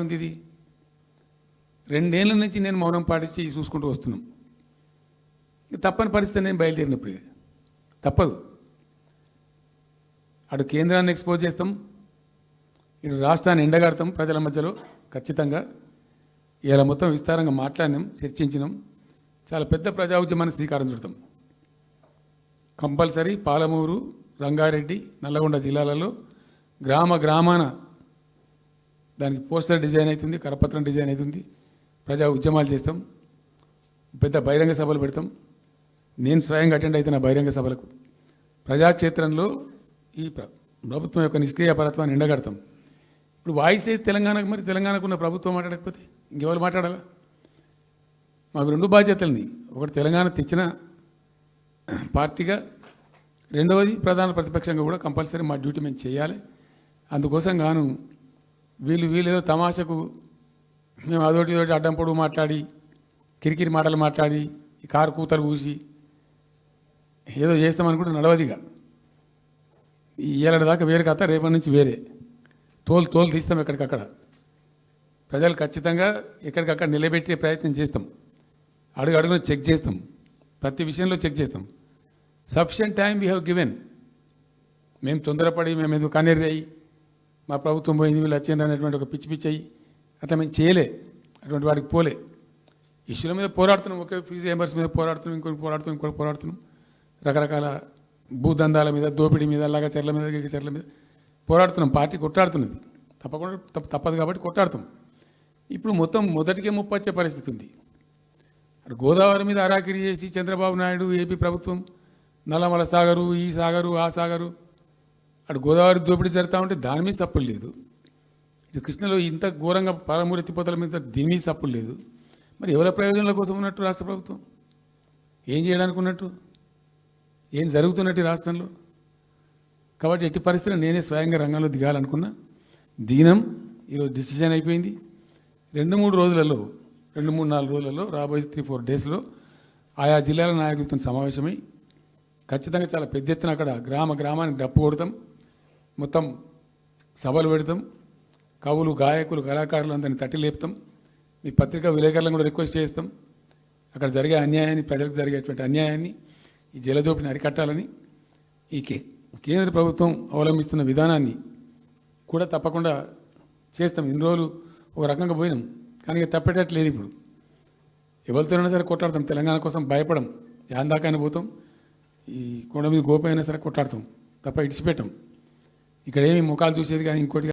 ఉంది ఇది 2 ఏళ్ల నుంచి నేను మౌనం పాటించి చూసుకుంటూ వస్తున్నాం. తప్పని పరిస్థితి నేను బయలుదేరినప్పుడు తప్పదు. అటు కేంద్రాన్ని ఎక్స్పోజ్ చేస్తాం, ఇటు రాష్ట్రాన్ని ఎండగడతాం ప్రజల మధ్యలో ఖచ్చితంగా. ఇలా మొత్తం విస్తారంగా మాట్లాడినాం, చర్చించినాం. చాలా పెద్ద ప్రజా ఉద్యమానికి శ్రీకారం చుడతాం. కంపల్సరీ పాలమూరు, రంగారెడ్డి, నల్లగొండ జిల్లాలలో గ్రామాన దానికి పోస్టర్ డిజైన్ అవుతుంది, కరపత్రం డిజైన్ అవుతుంది. ప్రజా ఉద్యమాలు చేస్తాం, పెద్ద బహిరంగ సభలు పెడతాం. నేను స్వయంగా అటెండ్ అవుతున్న బహిరంగ సభలకు. ప్రజాక్షేత్రంలో ఈ ప్రభుత్వం యొక్క నిష్క్రియాపరత్వాన్ని ఎండగడతాం. ఇప్పుడు వాయిస్ అయితే తెలంగాణకు, మరి తెలంగాణకు ఉన్న ప్రభుత్వం మాట్లాడకపోతే ఇంకెవరు మాట్లాడాలా? మాకు 2 బాధ్యతలని, ఒకటి తెలంగాణ తెచ్చిన పార్టీగా, రెండవది ప్రధాన ప్రతిపక్షంగా కూడా కంపల్సరీ మా డ్యూటీ మేము చేయాలి. అందుకోసం గాను వీళ్ళు ఏదో తమాషకు మేము అదోటి అడ్డం పొడుగు మాట్లాడి, కిరికిరి మాటలు మాట్లాడి, ఈ కారు కూతలు కూసి ఏదో చేస్తామనుకుంటే నడవదిగా. ఈ ఏడాది దాకా వేరే కథ, రేపటి నుంచి వేరే తోలు తీస్తాం ఎక్కడికక్కడ. ప్రజలు ఖచ్చితంగా ఎక్కడికక్కడ నిలబెట్టే ప్రయత్నం చేస్తాం. అడుగున చెక్ చేస్తాం, ప్రతి విషయంలో చెక్ చేస్తాం. Sufficient time we have given. మేము తొందరపడి మేము ఎందుకు కన్నెర్రాయి, మా ప్రభుత్వం పోయింది వీళ్ళు వచ్చిండ్రు అనేటువంటి ఒక పిచ్చి అయ్యి అట్లా మేము చేయలే, అటువంటి వాడికి పోలే. ఇష్యూల మీద పోరాడుతున్నాం, ఒకే ఫీజు రియంబర్స్ మీద పోరాడుతున్నాం, ఇంకోటి పోరాడుతున్నాం. రకరకాల భూదందాల మీద, దోపిడీ మీద, చెర్ల మీద పోరాడుతున్నాం. పార్టీ కొట్లాడుతున్నది, తప్పదు కాబట్టి కొట్లాడుతాం. ఇప్పుడు మొత్తం మొదటికే ముప్పొచ్చే పరిస్థితి ఉంది. అటు గోదావరి మీద అరాకిరి చేసి చంద్రబాబు నాయుడు, ఏపీ ప్రభుత్వం నల్లమల సాగరు, ఈ సాగరు, ఆ సాగరు, అటు గోదావరి దోపిడీ జరుగుతూ ఉంటే దాని మీద సప్పులు లేదు. ఇటు కృష్ణలో ఇంత ఘోరంగా పాలమూరు ఎత్తిపోతల మీద దీని మీద సప్పులు లేదు. మరి ఎవరి ప్రయోజనాల కోసం ఉన్నట్టు రాష్ట్ర ప్రభుత్వం? ఏం చేయడానికి ఉన్నట్టు? ఏం జరుగుతున్నట్టు ఈ రాష్ట్రంలో? కాబట్టి ఎట్టి పరిస్థితుల్లో నేనే స్వయంగా రంగంలో దిగాలనుకున్నా. దిగినాం. ఈరోజు డిసిషన్ అయిపోయింది. 2-3 రోజులలో, 2-3-4 రోజులలో, రాబోయే 3-4 డేస్లో ఆయా జిల్లాల నాయకులతో సమావేశమై ఖచ్చితంగా చాలా పెద్ద ఎత్తున అక్కడ గ్రామానికి డప్పు కొడతాం, మొత్తం సభలు పెడతాం. కవులు, గాయకులు, కళాకారులు అందరినీ తట్టి లేపుతాం. మీ పత్రికా విలేకరులను కూడా రిక్వెస్ట్ చేస్తాం. అక్కడ జరిగే అన్యాయాన్ని, ప్రజలకు జరిగేటువంటి అన్యాయాన్ని, ఈ జలదోపిడిని అరికట్టాలని, ఈ కేంద్ర ప్రభుత్వం అవలంబిస్తున్న విధానాన్ని కూడా తప్పకుండా చేస్తాం. ఇన్ని రోజులు ఒక రకంగా పోయినాం, కానీ ఇక తప్పేటట్లేదు. ఇప్పుడు ఎవరితోనైనా సరే కొట్లాడతాం, తెలంగాణ కోసం భయపడం. యాందాకైనా పోతాం, ఈ కొండ మీద గోపైనా సరే కొట్లాడతాం, తప్ప ఇడిచిపెట్టాం. ఇక్కడ ఏమి ముఖాలు చూసేది కానీ ఇంకోటి